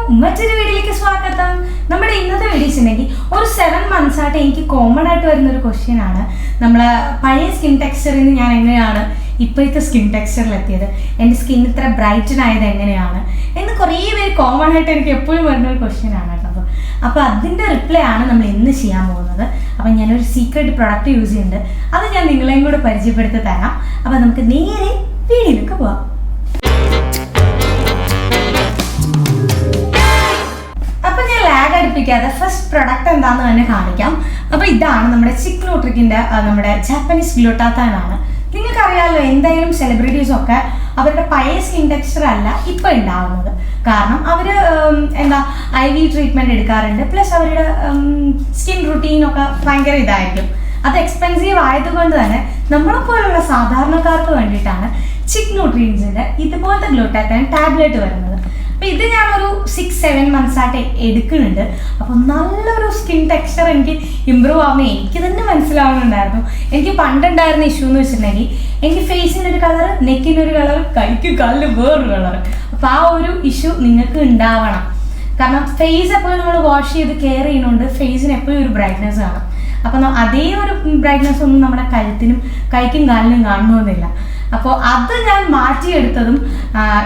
മറ്റൊരു വീഡിയോയിലേക്ക് സ്വാഗതം. നമ്മുടെ ഇന്നത്തെ വീഡിയോസ് ഉണ്ടെങ്കിൽ ഒരു 7 months ആയിട്ട് എനിക്ക് കോമൺ ആയിട്ട് വരുന്ന ഒരു ക്വസ്റ്റ്യൻ ആണ്, നമ്മളെ പഴയ സ്കിൻ ടെക്സ്ചറിൽ നിന്ന് ഞാൻ എങ്ങനെയാണ് ഇപ്പോഴത്തെ സ്കിൻ ടെക്സ്ചറിലെത്തിയത്, എൻ്റെ സ്കിൻ ഇത്ര ബ്രൈറ്റൻ ആയത് എങ്ങനെയാണ് എന്ന് കുറേ പേര് കോമൺ ആയിട്ട് എനിക്ക് എപ്പോഴും വരുന്ന ഒരു ക്വസ്റ്റ്യൻ ആണ് കേട്ടോ. അപ്പോൾ അതിൻ്റെ റിപ്ലൈ ആണ് നമ്മൾ ഇന്ന് ചെയ്യാൻ പോകുന്നത്. അപ്പം ഞാനൊരു സീക്രട്ട് പ്രൊഡക്റ്റ് യൂസ് ചെയ്യുന്നുണ്ട്, അത് ഞാൻ നിങ്ങളെയും കൂടെ പരിചയപ്പെടുത്തി തരാം. അപ്പോൾ നമുക്ക് നേരെ വീഡിയോയിലേക്ക് പോവാം. അപ്പം ഞാൻ ലാഗ് അടുപ്പിക്കാതെ ഫസ്റ്റ് പ്രൊഡക്റ്റ് എന്താണെന്ന് തന്നെ കാണിക്കാം. അപ്പോൾ ഇതാണ് നമ്മുടെ ചിക് ന്യൂട്രിക്കിൻ്റെ നമ്മുടെ ജാപ്പനീസ് ഗ്ലൂട്ടാത്തൈൻ ആണ്. നിങ്ങൾക്കറിയാമല്ലോ, എന്തായാലും സെലിബ്രിറ്റീസൊക്കെ അവരുടെ പഴയ സ്കിൻ ടെക്സ്ചർ അല്ല ഇപ്പം ഉണ്ടാവുന്നത്. കാരണം അവർ IV ട്രീറ്റ്മെൻറ്റ് എടുക്കാറുണ്ട്, പ്ലസ് അവരുടെ സ്കിൻ റുട്ടീനൊക്കെ ഭയങ്കര ഇതായിരിക്കും. അത് എക്സ്പെൻസീവ് ആയതുകൊണ്ട് തന്നെ നമ്മളെപ്പോലുള്ള സാധാരണക്കാർക്ക് വേണ്ടിയിട്ടാണ് ചിക് ന്യൂട്രിയൻസിൻ്റെ ഇതുപോലത്തെ ഗ്ലൂട്ടാത്തൈൻ ടാബ്ലറ്റ് വരുന്നത്. അപ്പോൾ ഇത് ഞാനൊരു 6-7 months ആയിട്ട് എടുക്കുന്നുണ്ട്. അപ്പോൾ നല്ലൊരു സ്കിൻ ടെക്സ്ചർ എനിക്ക് ഇമ്പ്രൂവ് ആവുന്നത് എനിക്ക് തന്നെ മനസ്സിലാവുന്നുണ്ടായിരുന്നു. എനിക്ക് പണ്ടുണ്ടായിരുന്ന ഇഷ്യൂ എന്ന് വെച്ചിട്ടുണ്ടെങ്കിൽ എനിക്ക് ഫേസിനൊരു കളർ, നെക്കിനൊരു കളർ, കൈക്ക് കാലിന് വേറൊരു കളർ. അപ്പോൾ ആ ഒരു ഇഷ്യൂ നിങ്ങൾക്ക് ഉണ്ടാവണം. കാരണം ഫേസ് എപ്പോഴും നമ്മൾ വാഷ് ചെയ്ത് കെയർ ചെയ്യുന്നുണ്ട്, ഫേസിന് എപ്പോഴും ഒരു ബ്രൈറ്റ്നെസ് കാണും. അപ്പോൾ അതേ ഒരു ബ്രൈറ്റ്നെസ് ഒന്നും നമ്മുടെ കഴുത്തിനും കൈക്കും കാലിനും കാണണമെന്നില്ല. അപ്പോൾ അത് ഞാൻ മാറ്റിയെടുത്തതും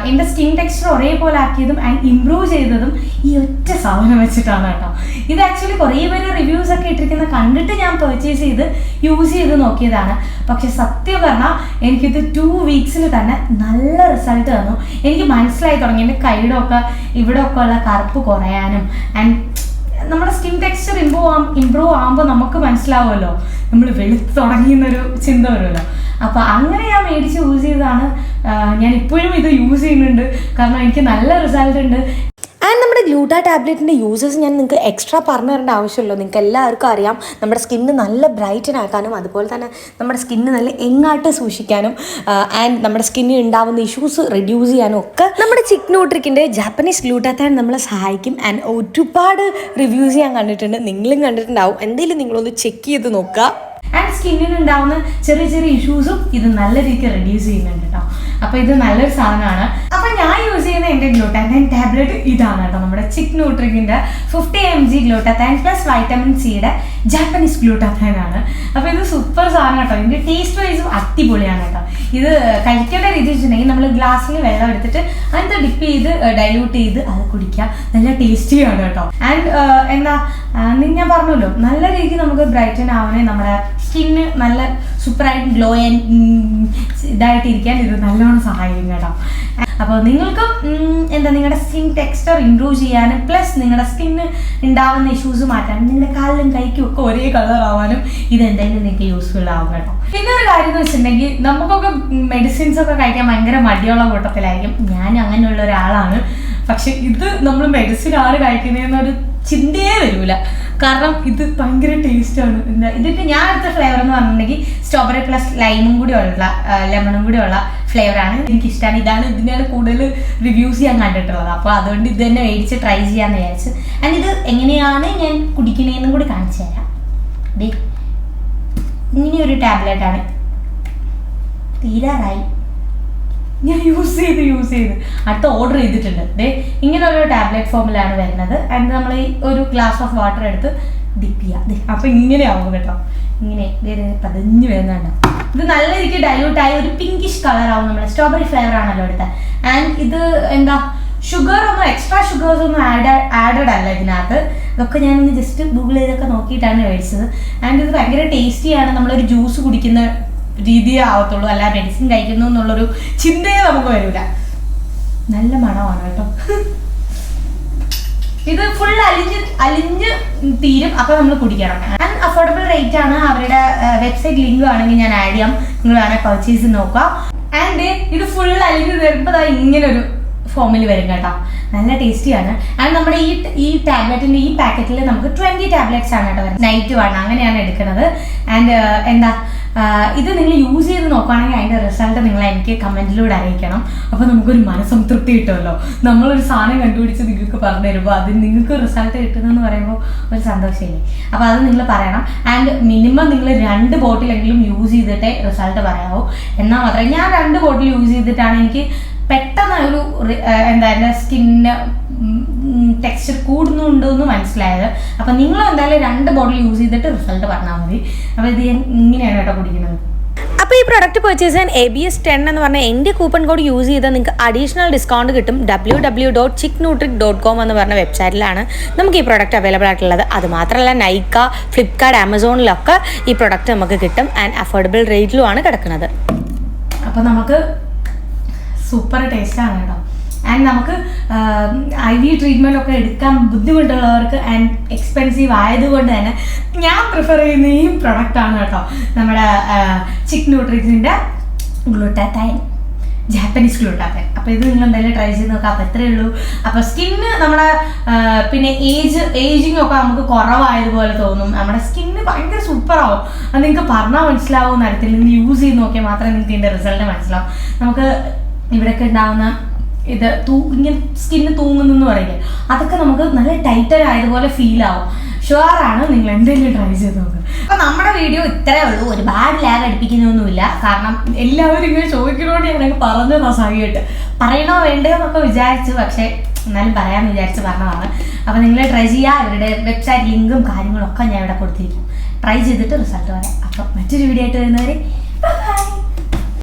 എൻ്റെ സ്കിൻ ടെക്സ്ചർ ഒരേപോലെ ആക്കിയതും ആൻഡ് ഇമ്പ്രൂവ് ചെയ്തതും ഈ ഒറ്റ സാധനം വെച്ചിട്ടാണ് കേട്ടോ. ഇത് ആക്ച്വലി കുറേ പേര് റിവ്യൂസ് ഒക്കെ ഇട്ടിരിക്കുന്ന കണ്ടിട്ട് ഞാൻ പർച്ചേസ് ചെയ്ത് യൂസ് ചെയ്ത് നോക്കിയതാണ്. പക്ഷെ സത്യം പറഞ്ഞാൽ എനിക്കിത് 2 weeks തന്നെ നല്ല റിസൾട്ട് തന്നു. എനിക്ക് മനസ്സിലായി തുടങ്ങി എൻ്റെ കൈയുടെ ഒക്കെ ഇവിടെ ഒക്കെ ഉള്ള കറുപ്പ് കുറയാനും ആൻഡ് നമ്മുടെ സ്കിൻ ടെക്സ്ചർ ഇമ്പ്രൂവ് ആകുമ്പോൾ നമുക്ക് മനസ്സിലാവുമല്ലോ, നമ്മൾ വെളുത്ത് തുടങ്ങിയെന്നൊരു ചിന്ത വരുമല്ലോ. അപ്പോൾ അങ്ങനെ ഞാൻ മേടിച്ച് യൂസ് ചെയ്തതാണ്. ഞാൻ ഇപ്പോഴും ഇത് യൂസ് ചെയ്യുന്നുണ്ട്, കാരണം എനിക്ക് നല്ല റിസൾട്ട് ഉണ്ട്. ആൻഡ് നമ്മുടെ ഗ്ലൂട്ടാ ടാബ്ലറ്റിൻ്റെ യൂസേഴ്സ് ഞാൻ നിങ്ങൾക്ക് എക്സ്ട്രാ പറഞ്ഞു തരേണ്ട ആവശ്യമില്ല. നിങ്ങൾക്ക് എല്ലാവർക്കും അറിയാം, നമ്മുടെ സ്കിന്ന് നല്ല ബ്രൈറ്റൻ ആക്കാനും അതുപോലെ തന്നെ നമ്മുടെ സ്കിന്ന് നല്ല എങ്ങാട്ട് സൂക്ഷിക്കാനും ആൻഡ് നമ്മുടെ സ്കിന്നിൽ ഉണ്ടാവുന്ന ഇഷ്യൂസ് റെഡ്യൂസ് ചെയ്യാനും ഒക്കെ നമ്മുടെ ചിക് ന്യൂട്രിക്കിൻ്റെ ജാപ്പനീസ് ഗ്ലൂട്ടാത്തൈൻ നമ്മളെ സഹായിക്കും. ആൻഡ് ഒരുപാട് റിവ്യൂസ് ഞാൻ കണ്ടിട്ടുണ്ട്, നിങ്ങളും കണ്ടിട്ടുണ്ടാവും. എന്തെങ്കിലും നിങ്ങളൊന്ന് ചെക്ക് ചെയ്ത് നോക്കുക. ആൻഡ് സ്കിന്നിന് ഉണ്ടാവുന്ന ചെറിയ ചെറിയ ഇഷ്യൂസും ഇത് നല്ല രീതിക്ക് റെഡ്യൂസ് ചെയ്യുന്നുണ്ട് കേട്ടോ. അപ്പോൾ ഇത് നല്ലൊരു സാധനമാണ്. അപ്പോൾ ഞാൻ യൂസ് ചെയ്യുന്ന എൻ്റെ ഗ്ലൂട്ടാത്തൈൻ ടാബ്ലറ്റ് ഇതാണ് കേട്ടോ, നമ്മുടെ ചിക് ന്യൂട്രിക്കിൻ്റെ 50 mg ഗ്ലൂട്ടാത്തൈൻ പ്ലസ് വൈറ്റമിൻ സിയുടെ ജാപ്പനീസ് ഗ്ലൂട്ടാത്തൈൻ ആണ്. അപ്പോൾ ഇത് സൂപ്പർ സാധനം കേട്ടോ. ഇതിൻ്റെ ടേസ്റ്റ് വൈസും അടിപൊളിയാണ് കേട്ടോ. ഇത് കഴിക്കേണ്ട രീതി വെച്ചിട്ടുണ്ടെങ്കിൽ നമ്മൾ ഗ്ലാസ്സിൽ വെള്ളം എടുത്തിട്ട് അതിൻ്റെ ഡിപ്പ് ചെയ്ത് ഡൈല്യൂട്ട് ചെയ്ത് അത് കുടിക്കുക. നല്ല ടേസ്റ്റിയാണ് കേട്ടോ. ആൻഡ് ഞാൻ പറഞ്ഞല്ലോ, നല്ല രീതിക്ക് നമുക്ക് ബ്രൈറ്റൻ ആവാനേ നമ്മുടെ സ്കിന്ന് നല്ല സൂപ്പറായിട്ട് ഗ്ലോ ഇതായിട്ടിരിക്കാൻ ഇത് നല്ലോണം സഹായിക്കും കേട്ടോ. അപ്പോൾ നിങ്ങൾക്കും നിങ്ങളുടെ സ്കിൻ ടെക്സ്ചർ ഇമ്പ്രൂവ് ചെയ്യാനും പ്ലസ് നിങ്ങളുടെ സ്കിന്ന് ഉണ്ടാവുന്ന ഇഷ്യൂസ് മാറ്റാനും നിങ്ങളുടെ കാലിലും കൈക്കും ഒക്കെ ഒരേ കളർ ആവാനും ഇതെന്തായാലും നിങ്ങൾക്ക് യൂസ്ഫുൾ ആവും കേട്ടോ. പിന്നെ ഒരു കാര്യം എന്ന് വെച്ചിട്ടുണ്ടെങ്കിൽ നമുക്കൊക്കെ മെഡിസിൻസ് ഒക്കെ കഴിക്കാൻ ഭയങ്കര മടിയുള്ള കൂട്ടത്തിലായിരിക്കും. ഞാൻ അങ്ങനെയുള്ള ഒരാളാണ്. പക്ഷെ ഇത് നമ്മൾ മെഡിസിൻ ആണ് കഴിക്കുന്നതെന്നൊരു ചിന്തയേ വരില്ല. കാരണം ഇത് ഭയങ്കര ടേസ്റ്റാണ്. ഇതിൻ്റെ ഞാൻ എടുത്ത ഫ്ലേവർ എന്ന് പറഞ്ഞിട്ടുണ്ടെങ്കിൽ സ്ട്രോബെറി പ്ലസ് ലെമണും കൂടി ഉള്ള ഫ്ലേവറാണ്. എനിക്കിഷ്ടമാണ്. ഇതിനാണ് കൂടുതൽ റിവ്യൂസ് ഞാൻ കണ്ടിട്ടുള്ളത്. അപ്പോൾ അതുകൊണ്ട് ഇത് തന്നെ മേടിച്ച് ട്രൈ ചെയ്യാമെന്ന് വിചാരിച്ചു. ആൻഡ് ഇത് എങ്ങനെയാണ് ഞാൻ കുടിക്കണേന്നും കൂടി കാണിച്ചു തരാം. ഇങ്ങനെയൊരു ടാബ്ലറ്റാണ്. തീരാറായി, ഞാൻ യൂസ് ചെയ്ത് അടുത്ത ഓർഡർ ചെയ്തിട്ടുണ്ട്. ഇങ്ങനെ ഒരു ടാബ്ലറ്റ് ഫോമിലാണ് വരുന്നത്. ആൻഡ് നമ്മൾ ഈ ഒരു ഗ്ലാസ് ഓഫ് വാട്ടർ എടുത്ത് ഡിപ്പ് ചെയ്യാം. അപ്പോൾ ഇങ്ങനെ ആവും കേട്ടോ. ഇങ്ങനെ പതിഞ്ഞ് വരുന്നുണ്ടോ. ഇത് നല്ല രീതിക്ക് ഡൈല്യൂട്ടായി ഒരു പിങ്കിഷ് കളറാവും. നമ്മൾ സ്ട്രോബെറി ഫ്ലേവർ ആണല്ലോ എടുത്തത്. ആൻഡ് ഇത് ഷുഗർ ഒന്നും എക്സ്ട്രാ ഷുഗേഴ്സ് ഒന്നും ആഡഡ് അല്ല ഇതിനകത്ത്. ഇതൊക്കെ ഞാനിന്ന് ജസ്റ്റ് ഗൂഗിൾ ചെയ്തൊക്കെ നോക്കിയിട്ടാണ് മേടിച്ചത്. ആൻഡ് ഇത് ഭയങ്കര ടേസ്റ്റിയാണ്. നമ്മളൊരു ജ്യൂസ് കുടിക്കുന്ന രീതിയേ ആവത്തുള്ളൂ, അല്ല മെഡിസിൻ കഴിക്കുന്നു എന്നുള്ളൊരു ചിന്തയെ നമുക്ക് വരില്ല. നല്ല മണമാണ് കേട്ടോ. ഇത് ഫുൾ അലിഞ്ഞ് തീരും. അപ്പോൾ നമ്മൾ കുടിക്കണം. ആൻഡ് അഫോർഡബിൾ റേറ്റ് ആണ്. അവരുടെ വെബ്സൈറ്റ് ലിങ്ക് ആണെങ്കിൽ ഞാൻ ആഡ് ചെയ്യാം, നിങ്ങൾ വേണമെങ്കിൽ പർച്ചേസ് നോക്കാം. ആൻഡ് ഇത് ഫുൾ അലിഞ്ഞ് തീരുമ്പോൾ ഇങ്ങനൊരു ഫോമിൽ വരും കേട്ടോ. നല്ല ടേസ്റ്റിയാണ്. ആൻഡ് നമ്മുടെ ഈ ടാബ്ലറ്റിൻ്റെ ഈ പാക്കറ്റിൽ നമുക്ക് 20 tablets ആണ് കേട്ടോ വരുന്നത്. നൈറ്റ് 1 അങ്ങനെയാണ് എടുക്കുന്നത്. ആൻഡ് ഇത് നിങ്ങൾ യൂസ് ചെയ്ത് നോക്കുകയാണെങ്കിൽ അതിൻ്റെ റിസൾട്ട് നിങ്ങൾ എനിക്ക് കമൻറ്റിലൂടെ അറിയിക്കണം. അപ്പോൾ നമുക്കൊരു മനസ്സംതൃപ്തി കിട്ടുമല്ലോ. നമ്മളൊരു സാധനം കണ്ടുപിടിച്ച് നിങ്ങൾക്ക് പറഞ്ഞു തരുമ്പോൾ അതിന് നിങ്ങൾക്ക് റിസൾട്ട് കിട്ടുന്നതെന്ന് പറയുമ്പോൾ ഒരു സന്തോഷമില്ലേ. അപ്പോൾ അത് നിങ്ങൾ പറയണം. ആൻഡ് മിനിമം നിങ്ങൾ 2 ബോട്ടിലെങ്കിലും യൂസ് ചെയ്തിട്ടേ റിസൾട്ട് പറയാവൂ. എന്നാൽ മാത്രമേ ഞാൻ 2 ബോട്ടിൽ യൂസ് ചെയ്തിട്ടാണ് എനിക്ക് പെട്ടെന്ന് ഒരു എന്താ എൻ്റെ സ്കിന്നിന് ടെക്സ്ചർ കൂടുന്നുണ്ടോ എന്ന് മനസ്സിലായത്. അപ്പം നിങ്ങളും എന്തായാലും 2 ബോട്ടിൽ യൂസ് ചെയ്തിട്ട് റിസൾട്ട് പറഞ്ഞാൽ മതി. അപ്പോൾ ഇത് ഞാൻ ഇങ്ങനെയാണ് കേട്ടോ കുടിക്കുന്നത്. അപ്പോൾ ഈ പ്രൊഡക്റ്റ് പർച്ചേസ് ചെയ്യാൻ ABS10 എന്ന് പറഞ്ഞാൽ എൻ്റെ കൂപ്പൺ കോഡ് യൂസ് ചെയ്താൽ നിങ്ങൾക്ക് അഡീഷണൽ ഡിസ്കൗണ്ട് കിട്ടും. www.chicknutric.com എന്ന് പറഞ്ഞ വെബ്സൈറ്റിലാണ് നമുക്ക് ഈ പ്രൊഡക്റ്റ് അവൈലബിൾ ആയിട്ടുള്ളത്. അതുമാത്രമല്ല നൈക്ക, ഫ്ലിപ്കാർട്ട്, ആമസോണിലൊക്കെ ഈ പ്രൊഡക്റ്റ് നമുക്ക് കിട്ടും. ആൻഡ് അഫോർഡബിൾ റേറ്റിലുമാണ് കിടക്കുന്നത്. അപ്പോൾ നമുക്ക് സൂപ്പർ ടേസ്റ്റാണ് കേട്ടോ. ആൻഡ് നമുക്ക് IV ട്രീറ്റ്മെൻ്റ് ഒക്കെ എടുക്കാൻ ബുദ്ധിമുട്ടുള്ളവർക്ക് ആൻഡ് എക്സ്പെൻസീവ് ആയതുകൊണ്ട് തന്നെ ഞാൻ പ്രിഫർ ചെയ്യുന്ന ഈ പ്രൊഡക്റ്റാണ് കേട്ടോ, നമ്മുടെ ചിക്ക് ന്യൂട്രിക്സിൻ്റെ ഗ്ലൂട്ടാത്തൈൻ, ജാപ്പനീസ് ഗ്ലൂട്ടാത്തൈൻ. അപ്പോൾ ഇത് നിങ്ങൾ എന്തായാലും ട്രൈ ചെയ്ത് നോക്കാം. അപ്പോൾ എത്രയേ ഉള്ളൂ. അപ്പോൾ സ്കിന്ന് നമ്മുടെ പിന്നെ ഏജിങ് ഒക്കെ നമുക്ക് കുറവായതുപോലെ തോന്നും. നമ്മുടെ സ്കിന്ന് ഭയങ്കര സൂപ്പറാവും. അത് നിങ്ങൾക്ക് പറഞ്ഞാൽ മനസ്സിലാവും തരത്തിൽ നിങ്ങൾ യൂസ് ചെയ്ത് നോക്കിയാൽ മാത്രമേ നിങ്ങൾക്ക് ഇതിൻ്റെ റിസൾട്ട് മനസ്സിലാവും. നമുക്ക് ഇവിടെയൊക്കെ ഉണ്ടാകുന്ന ഇത് ഇങ്ങനെ സ്കിന്ന് തൂങ്ങുന്നെന്ന് പറയില്ലേ, അതൊക്കെ നമുക്ക് നല്ല ടൈറ്റർ ആയതുപോലെ ഫീൽ ആവും. ഷുവറാണ്, നിങ്ങൾ എന്തെങ്കിലും ട്രൈ ചെയ്ത് നോക്കുക. അപ്പോൾ നമ്മുടെ വീഡിയോ ഇത്രയേ ഉള്ളൂ. ഒരുപാട് ലാഗ് അടുപ്പിക്കുന്നൊന്നുമില്ല. കാരണം എല്ലാവരും ഇങ്ങനെ ചോദിക്കുന്നതുകൊണ്ട് ഞാനൊക്കെ പറഞ്ഞതാണ് സാഹിയായിട്ട്. പറയണോ വേണ്ടയോ എന്നൊക്കെ വിചാരിച്ചു, പക്ഷേ എന്നാലും പറയാമെന്ന് വിചാരിച്ച് പറഞ്ഞതാണ്. അപ്പോൾ നിങ്ങൾ ട്രൈ ചെയ്യുക. ഇവരുടെ വെബ്സൈറ്റ് ലിങ്കും കാര്യങ്ങളൊക്കെ ഞാൻ ഇവിടെ കൊടുത്തിരിക്കും. ട്രൈ ചെയ്തിട്ട് റിസൾട്ട് വരാം. അപ്പോൾ മറ്റൊരു വീഡിയോ ആയിട്ട് വരുന്നവരെ